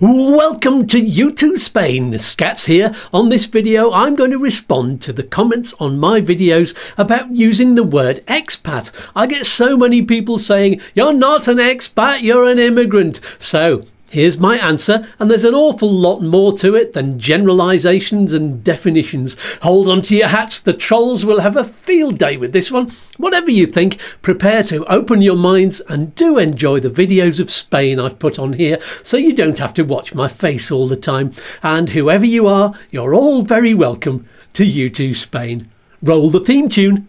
Welcome to YouTooSpain, Skatz here. On this video I'm going to respond to the comments on my videos about using the word expat. I get so many people saying, "You're not an expat, you're an immigrant." So here's my answer, and there's an awful lot more to it than generalisations and definitions. Hold on to your hats, the trolls will have a field day with this one. Whatever you think, prepare to open your minds and do enjoy the videos of Spain I've put on here so you don't have to watch my face all the time. And whoever you are, you're all very welcome to YouTooSpain. Roll the theme tune.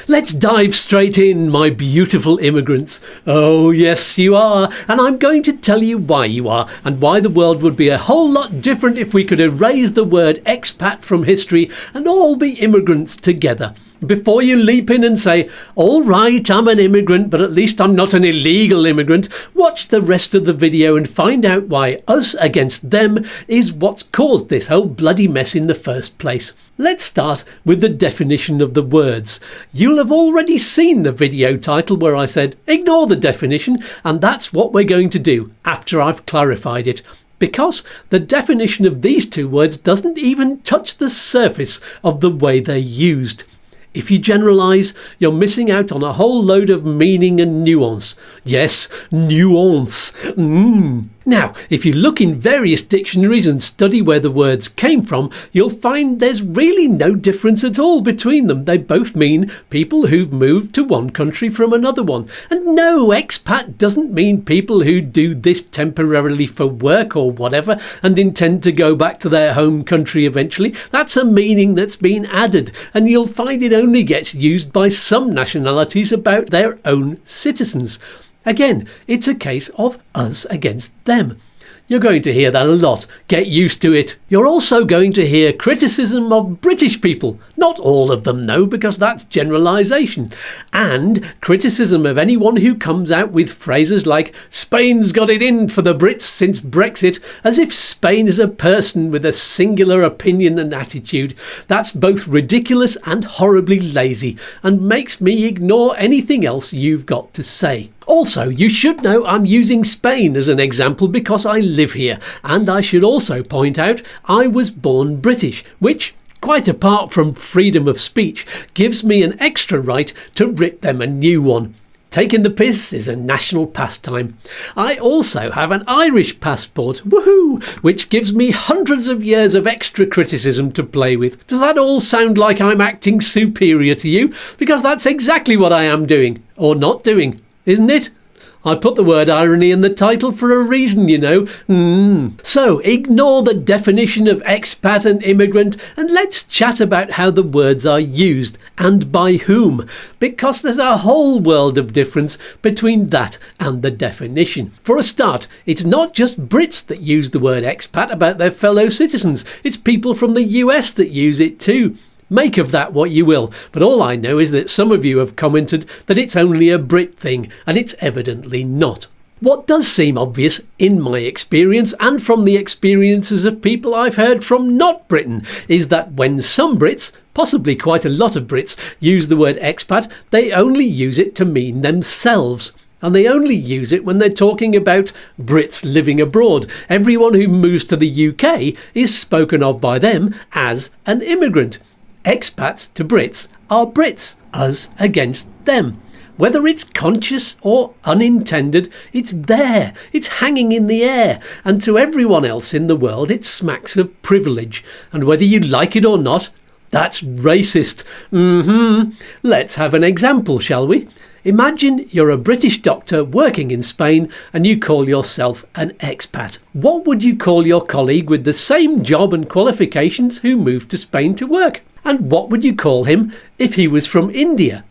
Let's dive straight in, my beautiful immigrants. Oh yes, you are, and I'm going to tell you why you are, and why the world would be a whole lot different if we could erase the word expat from history and all be immigrants together. Before you leap in and say, "All right, I'm an immigrant, but at least I'm not an illegal immigrant," watch the rest of the video and find out why us against them is what's caused this whole bloody mess in the first place. Let's start with the definition of the words. You'll have already seen the video title where I said, ignore the definition, and that's what we're going to do after I've clarified it. Because the definition of these two words doesn't even touch the surface of the way they're used. If you generalise, you're missing out on a whole load of meaning and nuance. Yes, nuance. Now, if you look in various dictionaries and study where the words came from, you'll find there's really no difference at all between them. They both mean people who've moved to one country from another one. And no, expat doesn't mean people who do this temporarily for work or whatever and intend to go back to their home country eventually. That's a meaning that's been added, and you'll find it only gets used by some nationalities about their own citizens. Again, it's a case of us against them. You're going to hear that a lot. Get used to it. You're also going to hear criticism of British people. Not all of them, though, because that's generalisation. And criticism of anyone who comes out with phrases like, "Spain's got it in for the Brits since Brexit," as if Spain is a person with a singular opinion and attitude. That's both ridiculous and horribly lazy, and makes me ignore anything else you've got to say. Also, you should know I'm using Spain as an example because I live here, and I should also point out I was born British, which, quite apart from freedom of speech, gives me an extra right to rip them a new one. Taking the piss is a national pastime. I also have an Irish passport, woohoo, which gives me hundreds of years of extra criticism to play with. Does that all sound like I'm acting superior to you? Because that's exactly what I am doing, or not doing. Isn't it? I put the word irony in the title for a reason, you know. So ignore the definition of expat and immigrant, and let's chat about how the words are used and by whom, because there's a whole world of difference between that and the definition. For a start, it's not just Brits that use the word expat about their fellow citizens. It's people from the US that use it too. Make of that what you will, but all I know is that some of you have commented that it's only a Brit thing, and it's evidently not. What does seem obvious, in my experience and from the experiences of people I've heard from not Britain, is that when some Brits, possibly quite a lot of Brits, use the word expat, they only use it to mean themselves. And they only use it when they're talking about Brits living abroad. Everyone who moves to the UK is spoken of by them as an immigrant. Expats to Brits are Brits, us against them. Whether it's conscious or unintended, it's there, it's hanging in the air, and to everyone else in the world it smacks of privilege. And whether you like it or not, that's racist. Let's have an example, shall we? Imagine you're a British doctor working in Spain and you call yourself an expat. What would you call your colleague with the same job and qualifications who moved to Spain to work? And what would you call him if he was from India?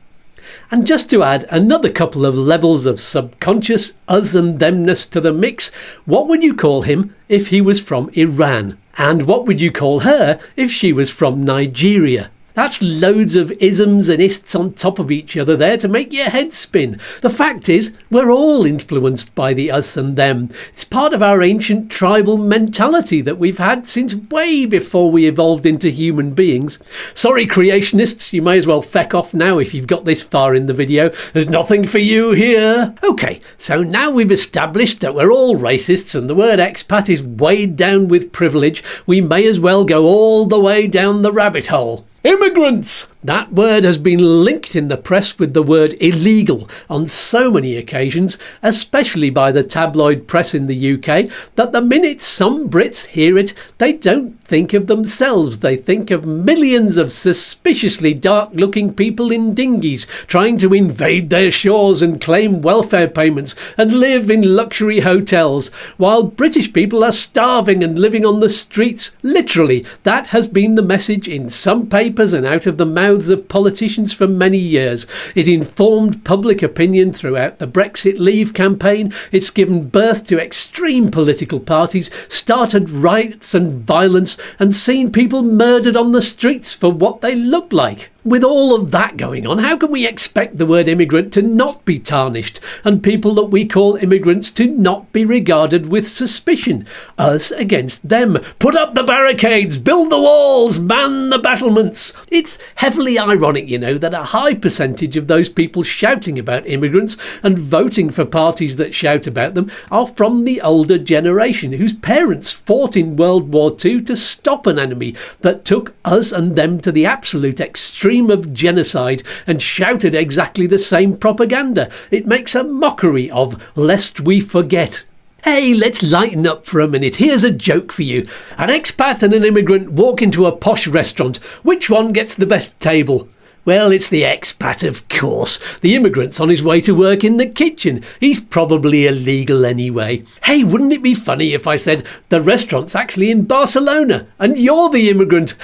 And just to add another couple of levels of subconscious us and themness to the mix, what would you call him if he was from Iran? And what would you call her if she was from Nigeria? That's loads of isms and ists on top of each other there to make your head spin. The fact is, we're all influenced by the us and them. It's part of our ancient tribal mentality that we've had since way before we evolved into human beings. Sorry, creationists, you may as well feck off now if you've got this far in the video. There's nothing for you here. Okay, so now we've established that we're all racists and the word expat is weighed down with privilege, we may as well go all the way down the rabbit hole. Immigrants! That word has been linked in the press with the word illegal on so many occasions, especially by the tabloid press in the UK, that the minute some Brits hear it, they don't think of themselves. They think of millions of suspiciously dark-looking people in dinghies trying to invade their shores and claim welfare payments and live in luxury hotels, while British people are starving and living on the streets. Literally, that has been the message in some papers and out of the mouths of politicians for many years. It informed public opinion throughout the Brexit Leave campaign. It's given birth to extreme political parties, started riots and violence, and seen people murdered on the streets for what they look like. With all of that going on, how can we expect the word immigrant to not be tarnished and people that we call immigrants to not be regarded with suspicion? Us against them. Put up the barricades, build the walls, man the battlements. It's heavily ironic, you know, that a high percentage of those people shouting about immigrants and voting for parties that shout about them are from the older generation whose parents fought in World War II to stop an enemy that took us and them to the absolute extreme of genocide and shouted exactly the same propaganda. It makes a mockery of lest we forget. Hey, let's lighten up for a minute. Here's a joke for you. An expat and an immigrant walk into a posh restaurant. Which one gets the best table? Well, it's the expat, of course. The immigrant's on his way to work in the kitchen. He's probably illegal anyway. Hey, wouldn't it be funny if I said the restaurant's actually in Barcelona and you're the immigrant?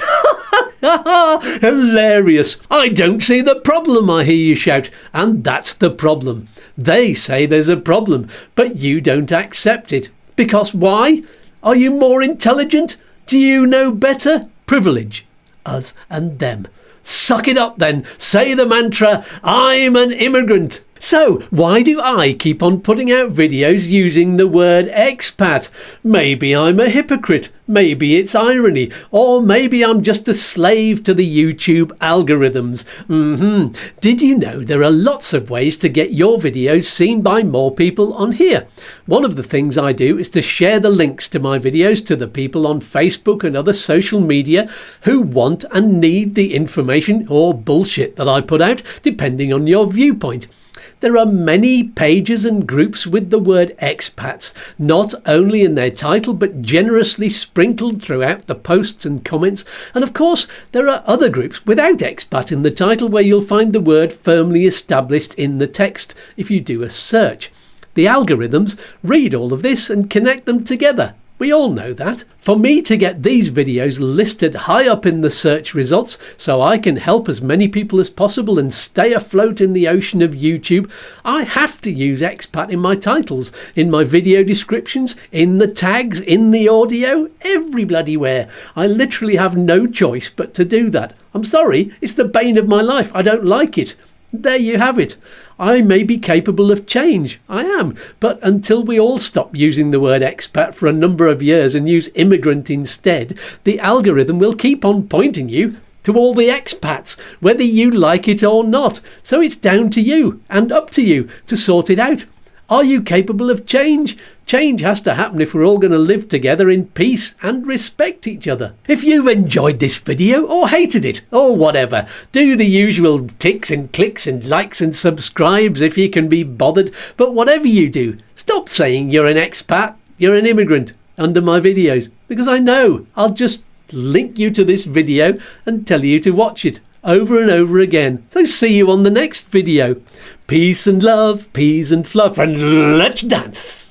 Hilarious. I don't see the problem, I hear you shout. And that's the problem. They say there's a problem, but you don't accept it. Because why? Are you more intelligent? Do you know better? Privilege. Us and them. Suck it up then. Say the mantra, I'm an immigrant. So, why do I keep on putting out videos using the word expat? Maybe I'm a hypocrite, maybe it's irony, or maybe I'm just a slave to the YouTube algorithms. Did you know there are lots of ways to get your videos seen by more people on here? One of the things I do is to share the links to my videos to the people on Facebook and other social media who want and need the information or bullshit that I put out, depending on your viewpoint. There are many pages and groups with the word expats, not only in their title but generously sprinkled throughout the posts and comments. And of course, there are other groups without expat in the title where you'll find the word firmly established in the text if you do a search. The algorithms read all of this and connect them together. We all know that. For me to get these videos listed high up in the search results so I can help as many people as possible and stay afloat in the ocean of YouTube, I have to use expat in my titles, in my video descriptions, in the tags, in the audio, every bloody where. I literally have no choice but to do that. I'm sorry, it's the bane of my life. I don't like it. There you have it. I may be capable of change. I am. But until we all stop using the word expat for a number of years and use immigrant instead, the algorithm will keep on pointing you to all the expats, whether you like it or not. So it's down to you and up to you to sort it out. Are you capable of change? Change has to happen if we're all going to live together in peace and respect each other. If you've enjoyed this video or hated it or whatever, do the usual ticks and clicks and likes and subscribes if you can be bothered. But whatever you do, stop saying you're an expat, you're an immigrant under my videos, because I know I'll just link you to this video and tell you to watch it over and over again. So see you on the next video. Peace and love, peas and fluff, and let's dance.